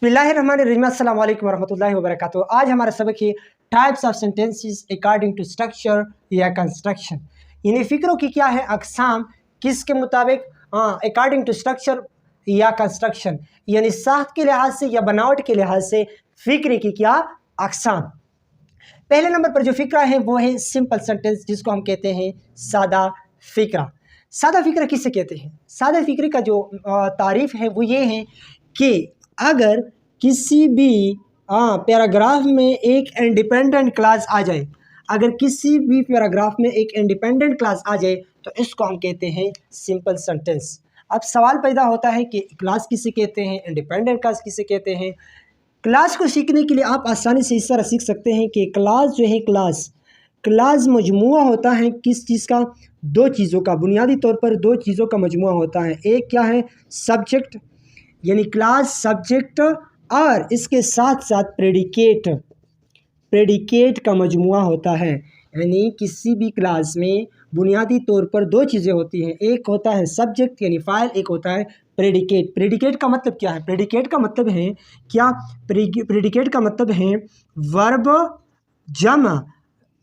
बिस्मिल्लाहिर्रहमानिर्रहीम अस्सलाम वालेकुम वरहमतुल्लाहि वबरकातुहू। आज हमारा सबक है types of sentences according to structure या कंस्ट्रक्शन, यानी फ़िक्रों की क्या है अक़साम, किसके मुताबिक, अकॉर्डिंग टू स्ट्रक्चर या कंस्ट्रक्शन, यानी साख्त के लिहाज से या बनावट के लिहाज से फ़िक्रे की क्या अक़साम। पहले नंबर पर जो फ़िक्रा है वो है सिंपल सेंटेंस, जिसको हम कहते हैं सादा फ़िक्रा। सादा फ़िक्रा किसे कहते हैं? सादा फ़िक्रे का जो तारीफ़ है वो ये है कि अगर किसी भी पैराग्राफ में एक इंडिपेंडेंट क्लास आ जाए, अगर किसी भी पैराग्राफ में एक इंडिपेंडेंट क्लास आ जाए तो इसको हम कहते हैं सिंपल सेंटेंस। अब सवाल पैदा होता है कि क्लास किसे कहते हैं, इंडिपेंडेंट क्लास किसे कहते हैं। क्लास को सीखने के लिए आप आसानी से इस तरह सीख सकते हैं कि क्लास जो है, क्लास मजमुआ होता है किस चीज़ का? दो चीज़ों का। बुनियादी तौर पर दो चीज़ों का मजमुआ होता है। एक क्या है? सब्जेक्ट, यानी क्लास सब्जेक्ट, और इसके साथ साथ प्रेडिकेट का मजमुआ होता है। यानी किसी भी क्लास में बुनियादी तौर पर दो चीज़ें होती हैं, एक होता है सब्जेक्ट यानी फ़ाइल, एक होता है प्रेडिकेट। प्रेडिकेट का मतलब क्या है? प्रेडिकेट का मतलब है क्या? प्रेडिकेट का मतलब है वर्ब जमा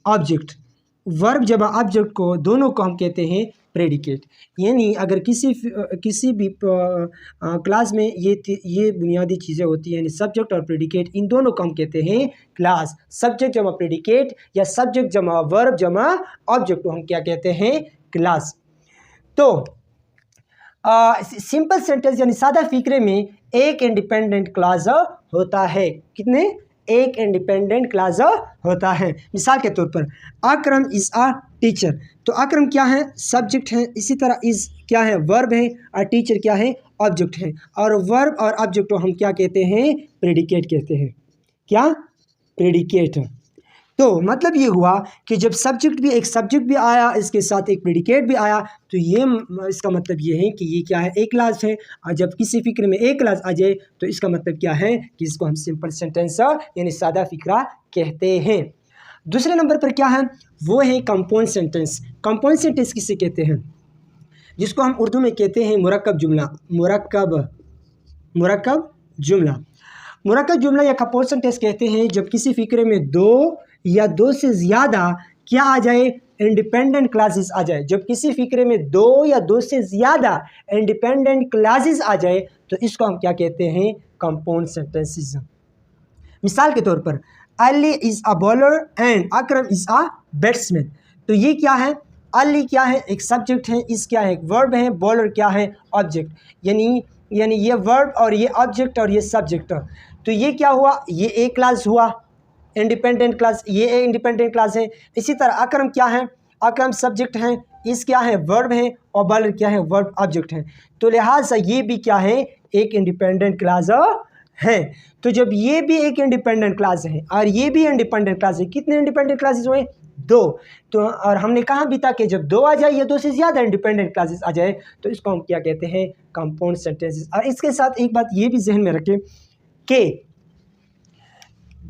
ऑब्जेक्ट। वर्ब जमा ऑब्जेक्ट को, दोनों को हम कहते हैं प्रेडिकेट। यानी अगर किसी भी क्लास में ये बुनियादी चीज़ें होती हैं, यानी सब्जेक्ट और प्रेडिकेट, इन दोनों को हम कहते हैं क्लास। सब्जेक्ट जमा प्रेडिकेट या सब्जेक्ट जमा वर्ब जमा ऑब्जेक्ट को हम क्या कहते हैं? क्लास। तो सिंपल सेंटेंस यानी सादा फ़िक्रे में एक इंडिपेंडेंट क्लास होता है। कितने? एक इंडिपेंडेंट क्लास होता है। मिसाल के तौर पर अकरम इज़ अ टीचर, तो अकरम क्या है? सब्जेक्ट है। इसी तरह इज़ क्या है? वर्ब है। और टीचर क्या है? ऑब्जेक्ट है। और वर्ब और ऑब्जेक्ट को हम क्या कहते हैं? प्रेडिकेट कहते हैं। क्या? प्रेडिकेट। तो मतलब ये हुआ कि जब एक सब्जेक्ट भी आया, इसके साथ एक प्रेडिकेट भी आया, तो ये इसका मतलब ये है कि ये क्या है? एक क्लास है। और जब किसी फ़िक्र में एक क्लास आ जाए तो इसका मतलब क्या है? कि इसको हम सिंपल सेंटेंस यानी सादा फ़िक्रा कहते हैं। दूसरे नंबर पर क्या है? वो है कंपाउंड सेंटेंस। कंपाउंड सेंटेंस किसे कहते हैं? जिसको हम उर्दू में कहते हैं मुरक्कब जुमला। मुरक्कब जुमला या कंपाउंड सेंटेंस कहते हैं जब किसी फ़िक्रे में दो या दो से ज़्यादा क्या आ जाए? इंडिपेंडेंट क्लासेस आ जाए। जब किसी फ़िक्रे में दो या दो से ज़्यादा इंडिपेंडेंट क्लासेस आ जाए तो इसको हम क्या कहते हैं? Compound sentences. मिसाल के तौर पर Ali is a bowler and Akram is a batsman. तो ये क्या है? अली क्या है? एक सब्जेक्ट है। इस क्या है? एक वर्ब है। बॉलर क्या है? ऑब्जेक्ट। यानी ये वर्ब और ये ऑब्जेक्ट और ये सब्जेक्ट। तो ये क्या हुआ? ये एक क्लास हुआ इंडिपेंडेंट क्लास, ये एक इंडिपेंडेंट क्लास है। इसी तरह अकरम क्या है? अकरम सब्जेक्ट है। इस क्या है? वर्ब है। और बॉलर क्या है? वर्ब ऑब्जेक्ट है। तो लिहाजा ये भी क्या है? एक इंडिपेंडेंट क्लास है। तो जब ये भी एक इंडिपेंडेंट क्लास है और ये भी इंडिपेंडेंट क्लास है, कितने इंडिपेंडेंट क्लासेस हुए? दो। तो और हमने कहा भी था कि जब दो आ जाए या दो से ज़्यादा इंडिपेंडेंट क्लासेस आ जाए तो इसको हम क्या कहते हैं? Compound sentences. और इसके साथ एक बात ये भी जहन में रखें कि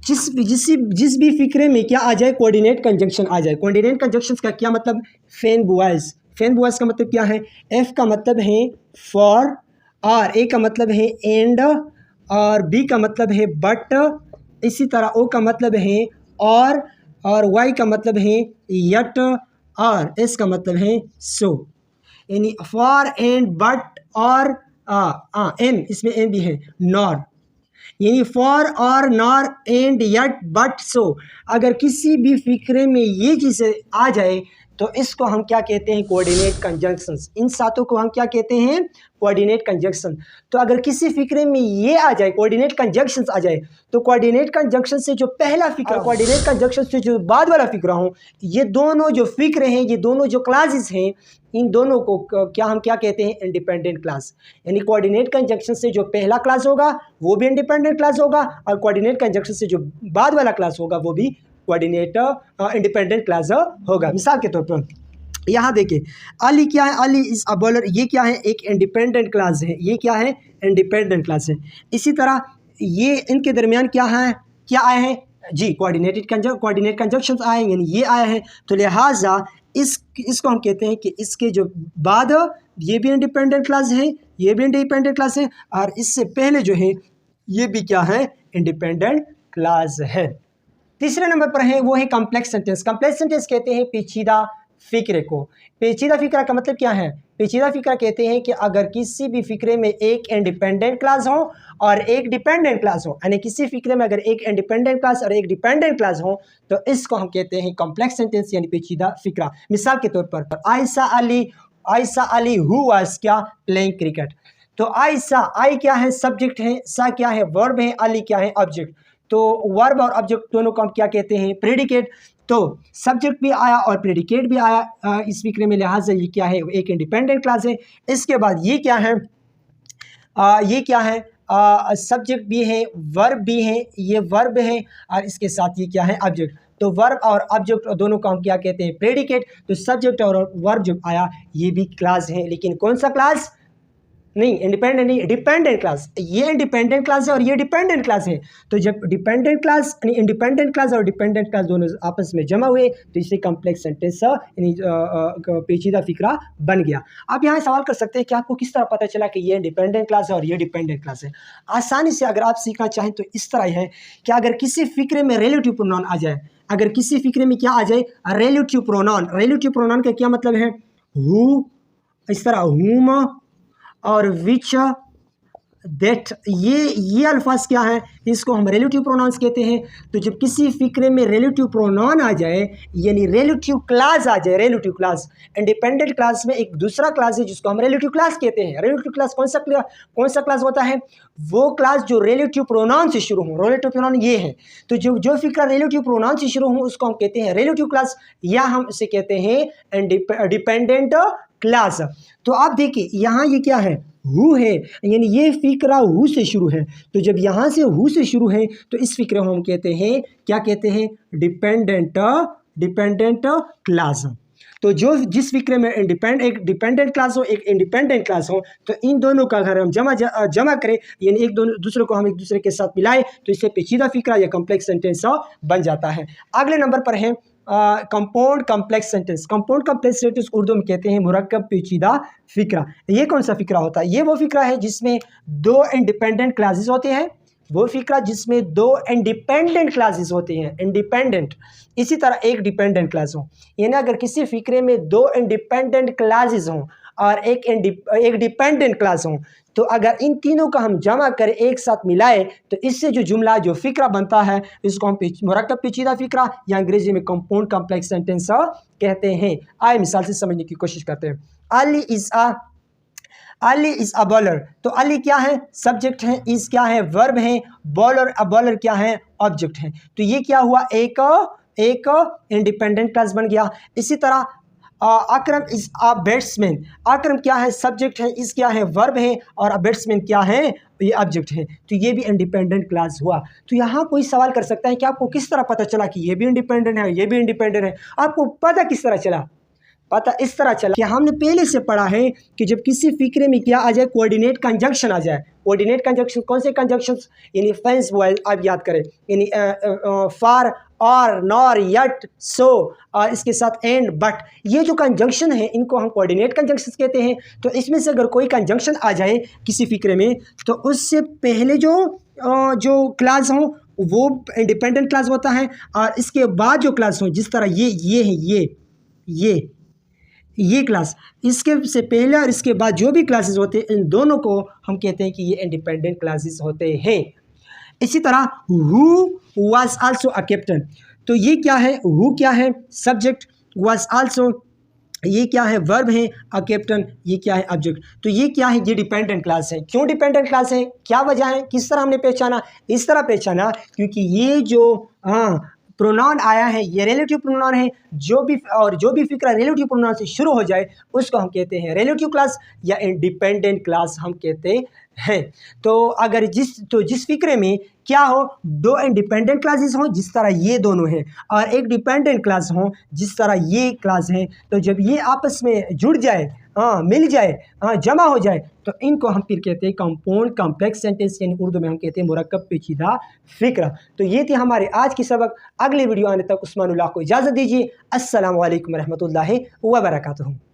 जिस भी फ़िक्रे में क्या आ जाए? कोऑर्डिनेट कंजंक्शन आ जाए। कोऑर्डिनेट कंजंक्शन का क्या मतलब? फैन बुआइज का मतलब क्या है? एफ का मतलब है फॉर, और ए का मतलब है एंड, और बी का मतलब है बट, इसी तरह ओ का मतलब है और वाई का मतलब है यट, और एस का मतलब है सो। यानी फॉर एंड बट और एन, इसमें एन भी है, नॉर, यानी फॉर और nor and yet but so. अगर किसी भी फ़िक्रे में ये चीज़ें आ जाए तो इसको हम क्या कहते हैं? Coordinate conjunctions. इन सातों को हम क्या कहते हैं? Coordinate conjunction. तो अगर किसी फ़िक्रे में ये आ जाए, कोऑर्डिनेट कंजंक्शंस आ जाए, तो कोऑर्डिनेट कंजंक्शन से जो पहला फ़िक्रा, कोऑर्डिनेट कंजंक्शन से जो बाद वाला फ़िक्रा हो, ये दोनों जो फ़िक्रे हैं, ये दोनों जो क्लासेस हैं, इन दोनों को हम क्या कहते हैं? Independent class. यानी कोऑर्डिनेट कंजंक्शन से जो पहला क्लास होगा वो भी इंडिपेंडेंट क्लास होगा, और कोऑर्डिनेट कंजंक्शन से जो बाद वाला क्लास होगा वो भी कोऑर्डिनेट इंडिपेंडेंट क्लास होगा। मिसाल के तौर पर यहाँ देखिए, अली क्या है? अली इज़ अ बॉलर, ये क्या है? एक इंडिपेंडेंट क्लास है। ये क्या है? इंडिपेंडेंट क्लास है। इसी तरह ये इनके दरमियान क्या आए हैं जी? कोऑर्डिनेट कंजंक्शंस आए, यानी ये आया है। तो लिहाजा इसको हम कहते हैं कि इसके जो बाद ये भी इंडिपेंडेंट क्लास है, ये भी इंडिपेंडेंट क्लास है, और इससे पहले जो है ये भी क्या है, इंडिपेंडेंट क्लास है। तीसरे नंबर पर है वो है कॉम्प्लेक्स सेंटेंस। कॉम्प्लेक्स सेंटेंस कहते हैं पेचीदा फिक्रे को। पेचीदा फिक्रा का मतलब क्या है? पेचीदा फिक्रा कहते हैं कि अगर किसी भी फिक्रे में एक इंडिपेंडेंट क्लास हो और एक डिपेंडेंट क्लास हो, यानी किसी फिक्रे में अगर एक इंडिपेंडेंट क्लास और एक डिपेंडेंट क्लास हो तो इसको हम कहते हैं कॉम्प्लेक्स सेंटेंस यानी पेचीदा फिक्रा। मिसाल के तौर पर आयशा अली हु वाज क्या, प्लेइंग क्रिकेट। तो आयशा, आई क्या है, सब्जेक्ट है, सा क्या है, वर्ब है, अली क्या है, ऑब्जेक्ट। तो वर्ब और ऑब्जेक्ट दोनों को हम क्या कहते हैं, प्रेडिकेट। तो सब्जेक्ट भी आया और प्रेडिकेट भी आया इस फिक्रे में, लिहाजा ये क्या है, एक इंडिपेंडेंट क्लास है। इसके बाद ये क्या है, ये क्या है, सब्जेक्ट भी है, वर्ब भी है, ये वर्ब है और इसके साथ ये क्या है, ऑब्जेक्ट। तो वर्ब और ऑब्जेक्ट दोनों को हम क्या कहते हैं, प्रेडिकेट। तो सब्जेक्ट और वर्ब जब आया ये भी क्लास है, लेकिन कौन सा क्लास, नहीं इंडिपेंडेंट नहीं, डिपेंडेंट क्लास। ये इंडिपेंडेंट क्लास है और ये डिपेंडेंट क्लास है। तो जब डिपेंडेंट क्लास यानी इंडिपेंडेंट क्लास और डिपेंडेंट क्लास दोनों आपस में जमा हुए तो इससे कॉम्प्लेक्स सेंटेंस यानी पेचीदा फिक्रा बन गया। आप यहाँ सवाल कर सकते हैं कि आपको किस तरह पता चला कि ये इंडिपेंडेंट क्लास है और ये डिपेंडेंट क्लास है। आसानी से अगर आप सीखना चाहें तो इस तरह है कि अगर किसी फिक्रे में रिलेटिव प्रोनाउन आ जाए, अगर किसी फिक्रे में क्या आ जाए, रिलेटिव प्रोनाउन। रिलेटिव प्रोनाउन का क्या मतलब है, हु, इस तरह हुम और विच, दैट, ये अल्फाज क्या है, इसको हम रिलेटिव प्रोनाउंस कहते हैं। तो जब किसी फिक्रे में रिलेटिव प्रोनाउन आ जाए यानी रिलेटिव क्लास आ जाए, रिलेटिव क्लास, इंडिपेंडेंट क्लास में एक दूसरा क्लास है जिसको हम रिलेटिव क्लास कहते हैं। रिलेटिव क्लास कौन सा क्लास होता है, वो क्लास जो रिलेटिव प्रोनाउन से शुरू हो। रिलेटिव प्रोनाउन ये है, तो जो फिक्रा रिलेटिव प्रोनाउन से शुरू हो उसको हम कहते हैं रिलेटिव क्लास, या हम इसे कहते हैं डिपेंडेंट क्लास। तो आप देखिए यहाँ ये क्या है, हु है, यानी ये फिक्रा हु से शुरू है। तो जब यहाँ से हु से शुरू है तो इस फिक्रे को हम कहते हैं, क्या कहते हैं, डिपेंडेंट क्लास। तो जिस फिक्रे में एक डिपेंडेंट क्लास हो, एक इंडिपेंडेंट क्लास हो, तो इन दोनों का अगर हम जमा करें यानी एक दूसरे को हम एक दूसरे के साथ मिलाएं तो इससे पेचीदा फिक्रा या कॉम्प्लेक्स सेंटेंस बन जाता है। अगले नंबर पर है compound complex sentence. Compound complex sentence Urdu में कहते हैं मुरक्कब पेचीदा फिक्रा। ये कौन सा फिक्रा होता है, ये वो फिक्रा है जिसमें दो इंडिपेंडेंट क्लासेस होते हैं, वो फिक्रा जिसमें दो इंडिपेंडेंट क्लासेस होते हैं, इंडिपेंडेंट। इसी तरह एक डिपेंडेंट क्लास हो, यानी अगर किसी फिक्रे में दो इंडिपेंडेंट क्लासेस हों और एक डिपेंडेंट क्लास हो, तो अगर इन तीनों का हम जमा कर एक साथ मिलाए तो इससे जो जुमला जो फिक्रा बनता है इसको हम मुरक्कब पेचीदा फिक्रा या अंग्रेजी में कंपाउंड कॉम्प्लेक्स सेंटेंस कहते हैं। आए मिसाल से समझने की कोशिश करते हैं। Ali is a bowler. तो अली क्या है, सब्जेक्ट है, इज क्या है, वर्ब है, बॉलर क्या है, ऑब्जेक्ट है। तो ये क्या हुआ, एक इंडिपेंडेंट क्लास बन गया। इसी तरह अकरम इज अ बैट्समैन। अकरम क्या है, सब्जेक्ट है, इस क्या है, वर्ब है, और बैट्समैन क्या है, ये ऑब्जेक्ट है। तो ये भी इंडिपेंडेंट क्लास हुआ। तो यहाँ कोई सवाल कर सकता है कि आपको किस तरह पता चला कि ये भी इंडिपेंडेंट है, ये भी इंडिपेंडेंट है। आपको पता किस तरह चला, पता इस तरह चला कि हमने पहले से पढ़ा है कि जब किसी फिक्रे में क्या आ जाए, कोऑर्डिनेट कंजंक्शन आ जाए। कोऑर्डिनेट कंजंक्शन कौन से कंजंक्शंस, यानी फेंस बॉयज आप याद करें, यानी फॉर, और, नॉर, यट, सो, और इसके साथ एंड, बट, ये जो कंजंक्शन है इनको हम कोऑर्डिनेट कंजंक्शंस कहते हैं। तो इसमें से अगर कोई कंजंक्शन आ जाए किसी फिक्रे में तो उससे पहले जो क्लास हो वो इंडिपेंडेंट क्लास होता है, और इसके बाद जो क्लास हो, जिस तरह ये है, ये क्लास, इसके से पहले और इसके बाद जो भी क्लासेस होते हैं इन दोनों को हम कहते हैं कि ये इंडिपेंडेंट क्लासेस होते हैं। इसी तरह who was also a captain. तो ये क्या है, हु क्या है, सब्जेक्ट, वाज आल्सो ये क्या है, वर्ब है, अ कैप्टन ये क्या है, ऑब्जेक्ट। तो ये क्या है, ये डिपेंडेंट क्लास है। क्यों डिपेंडेंट क्लास है, क्या वजह है, किस तरह हमने पहचाना, इस तरह पहचाना क्योंकि ये जो प्रोनाउन आया है ये रिलेटिव प्रोनाउन है। जो भी फिक्रा रिलेटिव प्रोनाउन से शुरू हो जाए उसको हम कहते हैं रिलेटिव क्लास या इंडिपेंडेंट क्लास हम कहते हैं। तो अगर जिस फिक्रे में क्या हो, दो इंडिपेंडेंट क्लासेस हों जिस तरह ये दोनों हैं, और एक डिपेंडेंट क्लास हो जिस तरह ये क्लास है, तो जब ये आपस में जुड़ जाए, मिल जाए, जमा हो जाए, तो इनको हम फिर कहते हैं कंपाउंड कॉम्प्लेक्स सेंटेंस, यानी उर्दू में हम कहते हैं मुरक्कब पेचीदा फिक्रा। तो ये थी हमारे आज की सबक। अगले वीडियो आने तक उस्मानुल्लाह को इजाज़त दीजिए। अस्सलामु अलैकुम रहमतुल्लाहि व बरकातुहू।